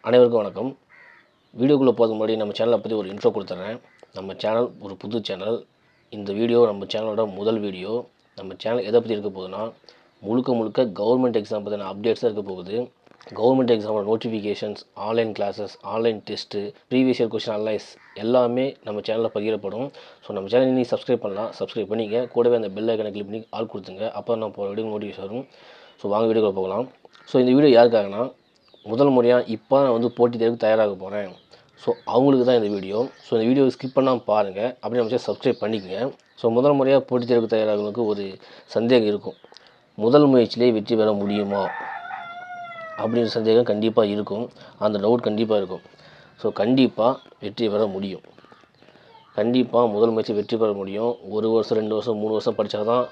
அனைவருக்கும் வணக்கம். வீடியோக்குள்ளே போகிறதுக்கு முன்னாடி நம்ம சேனலை பற்றி ஒரு இன்ட்ரோ கொடுத்துட்றேன். நம்ம சேனல் ஒரு புது சேனல். இந்த வீடியோ நம்ம சேனலோட முதல் வீடியோ. நம்ம சேனல் எதை பற்றி இருக்க போகுதுன்னா, முழுக்க கவர்மெண்ட் எக்ஸாம் பற்றின அப்டேட்ஸ் தான் இருக்க போகுது. கவர்மெண்ட் எக்ஸாமோட notifications, online classes, online test, previous year question analyse எல்லாமே நம்ம சேனலில் பகிரப்படும். ஸோ நம்ம சேனல் நீங்கள் சப்ஸ்கிரைப் பண்ணலாம், சப்ஸ்கிரைப் பண்ணிங்க. கூடவே அந்த பெல் ஐக்கனை கிளிக் பண்ணி ஆல் கொடுத்துங்க. அப்போ நம்ம போகிற வீடியோ நோட்டிஃபிகேஷன் வரும். ஸோ வாங்க வீடியோக்குள்ளே போகலாம். ஸோ இந்த வீடியோ யாருக்காகனா, முதல் முறையாக இப்போ நான் வந்து போட்டித் தேர்வுக்கு தயாராக போகிறேன். ஸோ அவங்களுக்கு தான் இந்த வீடியோ. ஸோ இந்த வீடியோவை ஸ்கிப் பண்ணாமல் பாருங்கள். அப்படி நம்ம சப்ஸ்கிரைப் பண்ணிக்கோங்க. ஸோ முதல் முறையாக போட்டித் தேர்வுக்கு தயாராகிறவங்களுக்கு ஒரு சந்தேகம் இருக்கும். முதல் முயற்சியிலே வெற்றி பெற முடியுமா அப்படின்ற சந்தேகம் கண்டிப்பாக இருக்கும். அந்த டவுட் கண்டிப்பாக இருக்கும். ஸோ கண்டிப்பாக வெற்றி பெற முடியும். கண்டிப்பாக முதல் முயற்சி வெற்றி பெற முடியும். 1 வருஷம் 2 வருஷம் 3 வருஷம் படித்தா தான்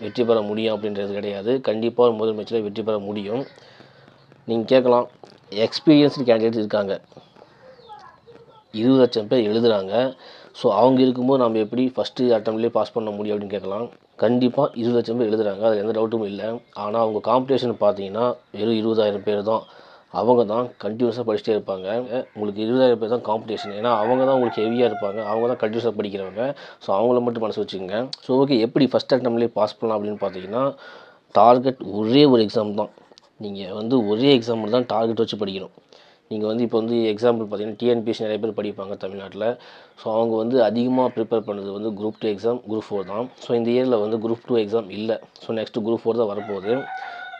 வெற்றி பெற முடியும் அப்படின்றது கிடையாது. கண்டிப்பாக முதல் முயற்சியில் வெற்றி பெற முடியும். நீங்கள் கேட்கலாம், எக்ஸ்பீரியன்ஸ்டு கேண்டிடேட்ஸ் இருக்காங்க, 20 லட்சம் பேர் எழுதுகிறாங்க. ஸோ அவங்க இருக்கும்போது நம்ம எப்படி ஃபஸ்ட்டு அட்டம்ப்ட்லேயே பாஸ் பண்ண முடியும் அப்படின்னு கேட்கலாம். கண்டிப்பாக 20 லட்சம் பேர் எழுதுகிறாங்க, அதில் எந்த டவுட்டும் இல்லை. ஆனால் அவங்க காம்படிஷன் பார்த்தீங்கன்னா வெறும் 20,000 பேர் தான். அவங்க தான் கண்டினியூஸாக படிச்சுட்டே இருப்பாங்க. உங்களுக்கு 20,000 பேர் தான் காம்படிஷன். ஏன்னா அவங்க தான் உங்களுக்கு ஹெவியாக இருப்பாங்க, அவங்க தான் கண்டினியூஸாக படிக்கிறவங்க. ஸோ அவங்கள மட்டும் மனசு வச்சுக்கோங்க. ஸோ ஓகே, எப்படி ஃபஸ்ட் அட்டம்ப்ட்லேயே பாஸ் பண்ணலாம் அப்படின்னு பார்த்தீங்கன்னா, டார்கெட் ஒரே ஒரு எக்ஸாம் தான். நீங்கள் வந்து ஒரே எக்ஸாம் தான் டார்கெட் வச்சு படிக்கணும். நீங்கள் வந்து இப்போ வந்து எக்ஸாம்பிள் பார்த்தீங்கன்னா, டிஎன்பிஎஸ்சி நிறைய பேர் படிப்பாங்க தமிழ்நாட்டில். ஸோ அவங்க வந்து அதிகமாக ப்ரிப்பேர் பண்ணுறது வந்து குரூப் 2 எக்ஸாம், குரூப் 4 தான். ஸோ இந்த இயரில் வந்து குரூப் 2 எக்ஸாம் இல்லை. ஸோ நெக்ஸ்ட்டு குரூப் 4 தான் வரப்போகுது.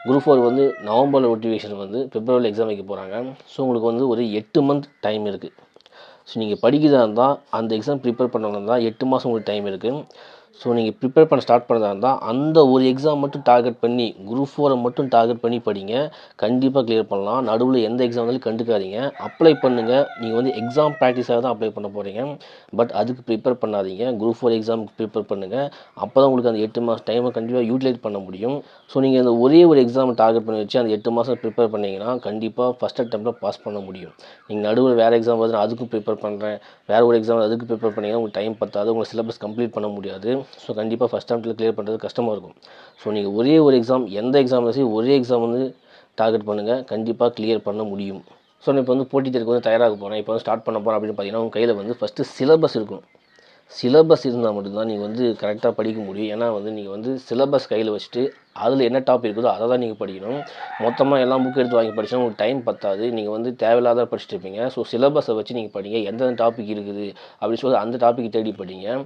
குரூப் 4 வந்து நவம்பரில் நோட்டிஃபிகேஷன் வந்து பிப்ரவரியில் எக்ஸாம் வைக்க போகிறாங்க. ஸோ உங்களுக்கு வந்து ஒரு 8 மந்த் டைம் இருக்குது. ஸோ நீங்கள் படிக்கிறதா இருந்தால், அந்த எக்ஸாம் ப்ரிப்பேர் பண்ணணும்னா இருந்தால் 8 மாதம் உங்களுக்கு டைம் இருக்குது. ஸோ நீங்கள் ப்ரிப்பேர் பண்ண ஸ்டார்ட் பண்ணுறதா இருந்தால், அந்த ஒரு எக்ஸாம் மட்டும் டார்கெட் பண்ணி, குரூப் 4 மட்டும் டார்கெட் பண்ணி படிங்க. கண்டிப்பாக கிளியர் பண்ணலாம். நடுவில் எந்த எக்ஸாம் வந்தாலும் கண்டுக்காதீங்க. அப்ளை பண்ணுங்கள். நீங்கள் வந்து எக்ஸாம் ப்ராக்டிஸாக தான் அப்ளை பண்ண போகிறீங்க. பட் அதுக்கு ப்ரிப்பேர் பண்ணாதீங்க. குரூப் 4 எக்ஸாமுக்கு ப்ரிப்பேர் பண்ணுங்கள். அப்போ தான் உங்களுக்கு அந்த 8 மாதம் டைமை கண்டிப்பாக யூட்டிலைஸ் பண்ண முடியும். ஸோ நீங்கள் அந்த ஒரே ஒரு எக்ஸாம் டார்கெட் பண்ணி வச்சு அந்த 8 மாதம் ப்ரிப்பேர் பண்ணிங்கன்னா கண்டிப்பாக ஃபஸ்ட் அட்டெம்ப்ட்டில் பாஸ் பண்ண முடியும். நீங்கள் நடுவில் வேறு எக்ஸாம் வருது, அதுக்கும் ப்ரிப்பேர் பண்ணுறேன், வேறு ஒரு எக்ஸாம் அதுக்கு ப்ரிப்பேர் பண்ணிங்கன்னா உங்களுக்கு டைம் பத்தாது, உங்களுக்கு சிலபஸ் கம்ப்ளீட் பண்ண முடியாது. ஸோ கண்டிப்பாக ஃபஸ்ட் அட்டெம்ப்ட்டில் கிளியர் பண்ணுறது கஷ்டமாக இருக்கும். ஸோ நீங்கள் ஒரே ஒரு எக்ஸாம், எந்த எக்ஸாம் சரி ஒரே எக்ஸாம் வந்து டார்கெட் பண்ணுங்கள். கண்டிப்பாக கிளியர் பண்ண முடியும். ஸோ நான் இப்போ வந்து போட்டித் தேர்வுக்கு வந்து தயாராக போகிறேன், இப்போ வந்து ஸ்டார்ட் பண்ண போகிறேன் அப்படின்னு பார்த்தீங்கன்னா, உங்கள் கையில் வந்து ஃபஸ்ட்டு சிலபஸ் இருக்கணும். சிலபஸ் இருந்தால் மட்டும்தான் நீங்கள் வந்து கரெக்டாக படிக்க முடியும். ஏன்னா வந்து நீங்கள் வந்து சிலபஸ் கையில் வச்சுட்டு அதில் என்ன டாபிக் இருக்குதோ அதை தான் நீங்கள் படிக்கணும். மொத்தமாக எல்லாம் புக் எடுத்து வாங்கி படித்தா உங்களுக்கு டைம் பத்தாது. நீங்கள் வந்து தேவையில்லாத படிச்சுட்டு இருப்பீங்க. ஸோ சிலபஸை வச்சு நீங்கள் படிங்க. எந்தெந்த டாபிக் இருக்குது அப்படின்னு சொல்லி அந்த டாபிக் தேடி படிங்க.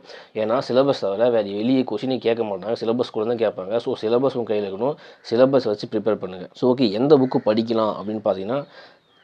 ஏன்னா சிலபஸ் தவிர வேறு வெளியே கொஷினே கேட்க மாட்டாங்க, சிலபஸ் கூட தான் கேட்பாங்க. ஸோ சிலபஸ் உங்கள் கையில் இருக்கணும். சிலபஸ் வச்சு ப்ரிப்பேர் பண்ணுங்கள். ஸோ ஓகே, எந்த புக்கு படிக்கலாம் அப்படின்னு பார்த்தீங்கன்னா,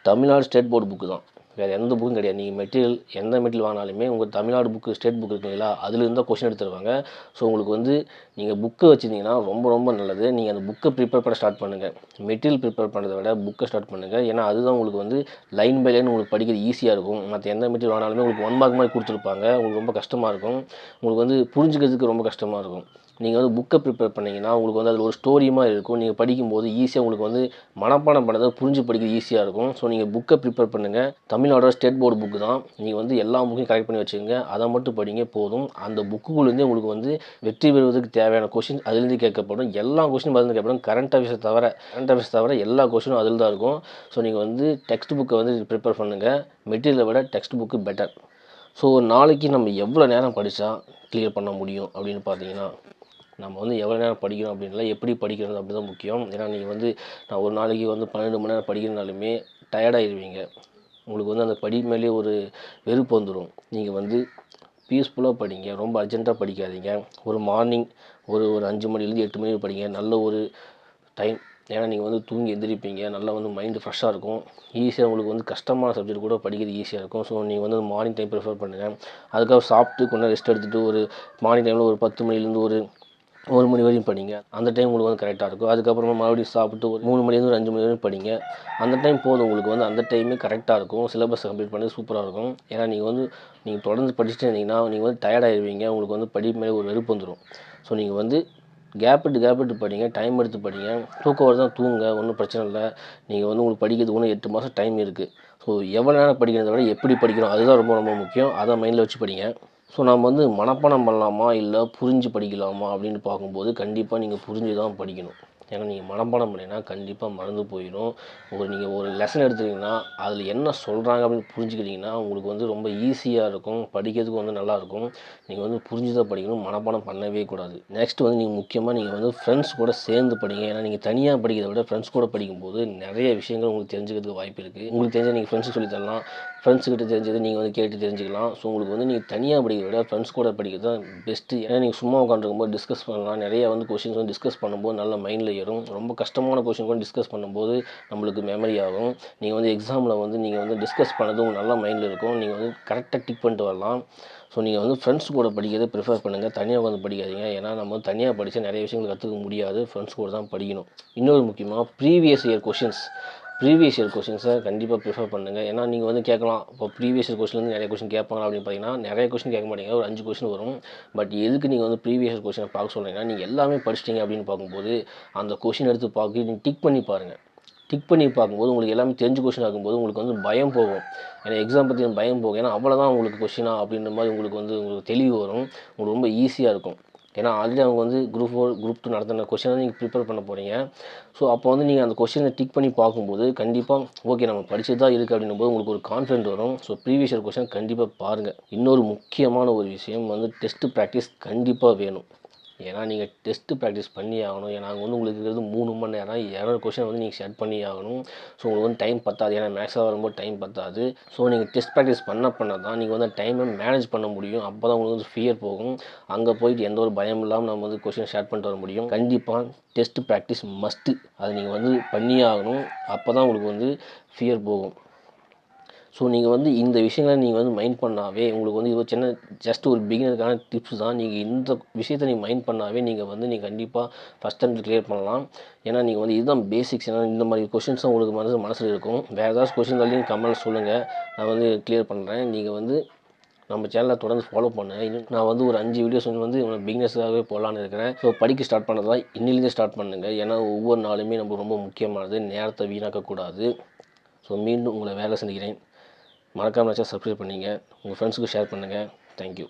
தமிழ்நாடு ஸ்டேட் போர்டு புக்கு தான். வேறு எந்த புக்கும் கிடையாது. நீங்கள் மெட்டீரியல் எந்த மெட்டீரியல் வாங்கினாலுமே உங்கள் தமிழ்நாடு புக்கு, ஸ்டேட் புக் இருக்குங்களா, அதுலேருந்து தான் கொஷின் எடுத்துருவாங்க. ஸோ உங்களுக்கு வந்து நீங்கள் புக்கை வச்சுருந்தீங்கன்னா ரொம்ப நல்லது. நீங்கள் அந்த புக்கை ப்ரிப்பேர் பண்ண ஸ்டார்ட் பண்ணுங்கள். மெட்டீரியல் ப்ரிப்பேர் பண்ணுறதை விட புக்கை ஸ்டார்ட் பண்ணுங்கள். ஏன்னா அதுதான் உங்களுக்கு வந்து லைன் பை லைன் உங்களுக்கு படிக்கிறது ஈஸியாக இருக்கும். மற்ற எந்த மெட்டீரியல் வாங்கினாலுமே உங்களுக்கு 1 மார்க் மாதிரி கொடுத்துருப்பாங்க. உங்களுக்கு ரொம்ப கஷ்டமாக இருக்கும். உங்களுக்கு வந்து புரிஞ்சுக்கிறதுக்கு ரொம்ப கஷ்டமாக இருக்கும். நீங்கள் வந்து புக்கை ப்ரிப்பேர் பண்ணிங்கன்னா உங்களுக்கு வந்து அதில் ஒரு ஸ்டோரி மாதிரி இருக்கும். நீங்கள் படிக்கும்போது ஈஸியாக உங்களுக்கு வந்து மனப்பாடம் பண்ணதை புரிஞ்சு படிக்கிறது ஈஸியாக இருக்கும். ஸோ நீங்கள் புக்கை ப்ரிப்பேர் பண்ணுங்கள். தமிழ்நாடோட ஸ்டேட் போர்டு புக்கு தான். நீங்கள் வந்து எல்லா புக்கையும் கரெக்ட் பண்ணி வச்சுக்கோங்க. அதை மட்டும் படிங்க போதும். அந்த புக்குக்குள்ளேருந்தே உங்களுக்கு வந்து வெற்றி பெறுவதற்கு தேவையான கொஷின் அதுலேருந்து கேட்கப்படும். எல்லா கொஷினும் அதில் கேட்கப்படும். கரண்ட் அஃபேர்ஸ் தவிர எல்லா கொஷினும் அதில் தான் இருக்கும். ஸோ நீங்கள் வந்து டெக்ஸ்ட் புக்கை வந்து ப்ரிப்பேர் பண்ணுங்கள். மெட்டீரியலை விட டெக்ஸ்ட் புக்கு பெட்டர். ஸோ ஒரு நாளைக்கு நம்ம எவ்வளோ நேரம் படித்தா கிளியர் பண்ண முடியும் அப்படின்னு பார்த்தீங்கன்னா, நம்ம வந்து எவ்வளோ நேரம் படிக்கிறோம் அப்படின்ல, எப்படி படிக்கிறது அப்படி தான் முக்கியம். ஏன்னா நீங்கள் வந்து நான் ஒரு நாளைக்கு வந்து 12 மணி நேரம் படிக்கிறனாலுமே டயர்டாகிடுவீங்க. உங்களுக்கு வந்து அந்த படி மேலே ஒரு வெறுப்பு வந்துடும். நீங்கள் வந்து பீஸ்ஃபுல்லாக படிங்க. ரொம்ப அர்ஜென்ட்டாக படிக்காதீங்க. ஒரு மார்னிங் ஒரு 5 மணிலேருந்து 8 மணி படிங்க. நல்ல ஒரு டைம். ஏன்னா நீங்கள் வந்து தூங்கி எந்திரிப்பீங்க. நல்லா வந்து மைண்டு ஃப்ரெஷ்ஷாக இருக்கும். ஈஸியாக உங்களுக்கு வந்து கஷ்டமான சப்ஜெக்ட் கூட படிக்கிறது ஈஸியாக இருக்கும். ஸோ நீங்கள் வந்து மார்னிங் டைம் ப்ரிஃபர் பண்ணுங்கள். அதுக்கப்புறம் சாப்பிட்டு கொஞ்சம் ரெஸ்ட் எடுத்துகிட்டு ஒரு மார்னிங் டைமில் ஒரு 10 மணிலேருந்து ஒரு 1 மணி வரையும் படிங்க. அந்த டைம் உங்களுக்கு வந்து கரெக்டாக இருக்கும். அதுக்கப்புறமா மறுபடியும் சாப்பிட்டு ஒரு 3 மணிலேருந்து ஒரு 5 மணி வரையும் படிங்க. அந்த டைம் போதும் உங்களுக்கு வந்து. அந்த டைமே கரெக்டாக இருக்கும். சிலபஸ் கம்ப்ளீட் பண்ணி சூப்பராக இருக்கும். ஏன்னா நீங்கள் தொடர்ந்து படிச்சுட்டே இருந்தீங்கன்னா நீங்கள் வந்து டயர்டாகிடுவீங்க. உங்களுக்கு வந்து படிப்பு மேலே ஒரு வெறுப்பு வந்துடும். ஸோ நீங்கள் வந்து கேப் விட்டு படிங்க. டைம் எடுத்து படிங்க. தூக்கம் வருதுன்னா தூங்க, ஒன்றும் பிரச்சனை இல்லை. நீங்கள் வந்து உங்களுக்கு படிக்கிறது ஒன்றும் 8 மாதம் டைம் இருக்குது. ஸோ எவ்வளோ நேரம் படிக்கிறத விட எப்படி படிக்கிறோம் அதுதான் ரொம்ப முக்கியம். அதை மைண்டில் வச்சு படிங்க. ஸோ நம்ம வந்து மனப்பாடம் பண்ணலாமா இல்லை புரிஞ்சு படிக்கலாமா அப்படின்னு பார்க்கும்போது கண்டிப்பாக நீங்கள் புரிஞ்சு தான் படிக்கணும். ஏன்னா நீங்கள் மனப்பாடம் பண்ணிங்கன்னா கண்டிப்பாக மறந்து போயிடும். நீங்கள் ஒரு லெசன் எடுத்துக்கிட்டிங்கன்னா அதில் என்ன சொல்கிறாங்க அப்படின்னு புரிஞ்சுக்கிட்டிங்கன்னா உங்களுக்கு வந்து ரொம்ப ஈஸியாக இருக்கும், படிக்கிறதுக்கு வந்து நல்லாயிருக்கும். நீங்கள் வந்து புரிஞ்சு தான் படிக்கணும், மனப்பாடம் பண்ணவே கூடாது. நெக்ஸ்ட் வந்து நீங்கள் முக்கியமாக நீங்கள் வந்து ஃப்ரெண்ட்ஸ் கூட சேர்ந்து படிங்க. ஏன்னா நீங்கள் தனியாக படிக்கிறத விட ஃப்ரெண்ட்ஸ் கூட படிக்கும்போது நிறைய விஷயங்கள் உங்களுக்கு தெரிஞ்சுக்கிறதுக்கு வாய்ப்பு இருக்குது. உங்களுக்கு தெரிஞ்ச நீங்கள் ஃப்ரெண்ட்ஸுக்கு சொல்லி தரலாம், ஃப்ரெண்ட்ஸுக்கிட்ட தெரிஞ்சது நீங்கள் வந்து கேட்டு தெரிஞ்சுக்கலாம். ஸோ உங்களுக்கு வந்து நீங்கள் தனியாக படிக்கிறத விட ஃப்ரெண்ட்ஸ் கூட படிக்கிறது தான் பெஸ்ட்டு. ஏன்னா நீங்கள் சும்மா உட்காந்துருக்கும்போது டிஸ்கஸ் பண்ணலாம், நிறைய வந்து கொஷின்ஸ் வந்து டிஸ்கஸ் பண்ணும்போது நல்ல மைண்டில் ஏறும். ரொம்ப கஷ்டமான கொஷின் கூட டிஸ்கஸ் பண்ணும்போது நம்மளுக்கு மெமரி ஆகும். நீங்கள் வந்து எக்ஸாமில் வந்து நீங்கள் வந்து டிஸ்கஸ் பண்ணது உங்களுக்கு நல்ல மைண்டில் இருக்கும். நீங்கள் வந்து கரெக்டாக டிக் பண்ணிட்டு வரலாம். ஸோ நீங்கள் வந்து ஃப்ரெண்ட்ஸ் கூட படிக்கிறத ப்ரிஃபர் பண்ணுங்கள், தனியாக உட்காந்து படிக்காதீங்க. ஏன்னா நம்ம வந்து தனியாக படித்தா நிறைய விஷயங்கள் கற்றுக்க முடியாது, ஃப்ரெண்ட்ஸ் கூட தான் படிக்கணும். இன்னொரு முக்கியமாக ப்ரீவியஸ் இயர் கொஷின்ஸை கண்டிப்பாக ப்ரிஃபர் பண்ணுங்கள். ஏன்னா நீங்கள் வந்து கேட்கலாம், இப்போ ப்ரீவியஸ் இயர் கொஷின்லேருந்து நிறைய கொஷின் கேட்பாங்க அப்படின்னு பார்த்தீங்கன்னா நிறைய கொஷின் கேட்க மாட்டீங்க, ஒரு 5 கொஷின் வரும். பட் எதுக்கு நீங்கள் வந்து ப்ரீவியஸ் இயர் கொஷினை பார்க்க சொல்கிறீங்கன்னா, நீங்கள் எல்லாமே படிச்சிட்டிங்க அப்படின்னு பார்க்கும்போது அந்த கொஷின் எடுத்து பார்க்க நீங்கள் டிக் பண்ணி பாருங்கள். டிக் பண்ணி பார்க்கும்போது உங்களுக்கு எல்லாமே தெரிஞ்ச கொஷின் ஆகும்போது உங்களுக்கு வந்து பயம் போகும். ஏன்னா எக்ஸாம் பற்றி பயம் போகும். ஏன்னா அவ்வளோதான் உங்களுக்கு கொஷினா அப்படின்ற மாதிரி உங்களுக்கு தெளிவு வரும். உங்களுக்கு ரொம்ப ஈஸியாக இருக்கும். ஏன்னா ஆல்ரெடி அவங்க வந்து குரூப் 4 குரூப் 2 நடத்தின கொஷினை நீங்கள் ப்ரிப்பேர் பண்ண போகிறீங்க. ஸோ அப்போ வந்து நீங்கள் அந்த கொஷினை டிக் பண்ணி பார்க்கும்போது கண்டிப்பாக ஓகே நம்ம படிச்சது தான் இருக்குது அப்படின்னும் போது உங்களுக்கு ஒரு கான்ஃபிடென்ட் வரும். ஸோ ப்ரீவியஸ் இயர் கொஷின் கண்டிப்பாக பாருங்கள். இன்னொரு முக்கியமான ஒரு விஷயம் வந்து டெஸ்ட்டு ப்ராக்டிஸ் கண்டிப்பாக வேணும். ஏன்னா நீங்கள் டெஸ்ட்டு ப்ராக்டிஸ் பண்ணி ஆகணும். ஏன்னா அங்கே வந்து உங்களுக்கு இருக்கிறது 3 மணி நேரம், 200 கொஷின் வந்து நீங்கள் செட் பண்ணி ஆகணும். ஸோ உங்களுக்கு வந்து டைம் பத்தாது. ஏன்னா மேக்ஸாக வரும்போது டைம் பத்தாது. ஸோ நீங்கள் டெஸ்ட் ப்ராக்டிஸ் பண்ண தான் நீங்கள் வந்து டைமை மேனேஜ் பண்ண முடியும். அப்போ தான் உங்களுக்கு வந்து ஃபியர் போகும். அங்கே போயிட்டு எந்த ஒரு பயம் இல்லாமல் நம்ம வந்து கொஷின் ஷேர் பண்ணிட்டு வர முடியும். கண்டிப்பாக டெஸ்ட்டு ப்ராக்டிஸ் மஸ்ட்டு. அதை நீங்கள் வந்து பண்ணியே ஆகணும். அப்போ தான் உங்களுக்கு வந்து ஃபியர் போகும். ஸோ நீங்கள் வந்து இந்த விஷயங்களை நீங்கள் வந்து மைண்ட் பண்ணாவே உங்களுக்கு வந்து இது ஒரு சின்ன ஜஸ்ட் ஒரு பிகினருக்கான டிப்ஸ் தான். நீங்கள் இந்த விஷயத்தை நீங்கள் மைண்ட் பண்ணாவே நீங்கள் கண்டிப்பாக ஃபஸ்ட் அட்டெம்ப்ட் கிளியர் பண்ணலாம். ஏன்னா நீங்கள் வந்து இதுதான் பேசிக்ஸ். ஏன்னா இந்த மாதிரி கொஷின்ஸ் தான் உங்களுக்கு மனசில் இருக்கும். வேறு ஏதாச்சும் கொஷின் இருந்தாலும் கமெண்ட் சொல்லுங்கள், நான் வந்து கிளியர் பண்ணுறேன். நீங்கள் வந்து நம்ம சேனலை தொடர்ந்து ஃபாலோ பண்ணுங்கள். நான் வந்து ஒரு 5 வீடியோஸ் வந்து பிகினர்ஸாகவே போடலான்னு இருக்கிறேன். ஸோ படிக்க ஸ்டார்ட் பண்ணது தான் இன்னிலேருந்தே ஸ்டார்ட் பண்ணுங்கள். ஏன்னா ஒவ்வொரு நாளுமே நமக்கு ரொம்ப முக்கியமானது, நேரத்தை வீணாக்கக்கூடாது. ஸோ மீண்டும் உங்களை வேலை செஞ்சுக்கிறேன். மறக்காமல் சப்ஸ்கிரைப் பண்ணிங்க, உங்கள் ஃப்ரெண்ட்ஸுக்கு ஷேர் பண்ணுங்கள். தேங்க்யூ.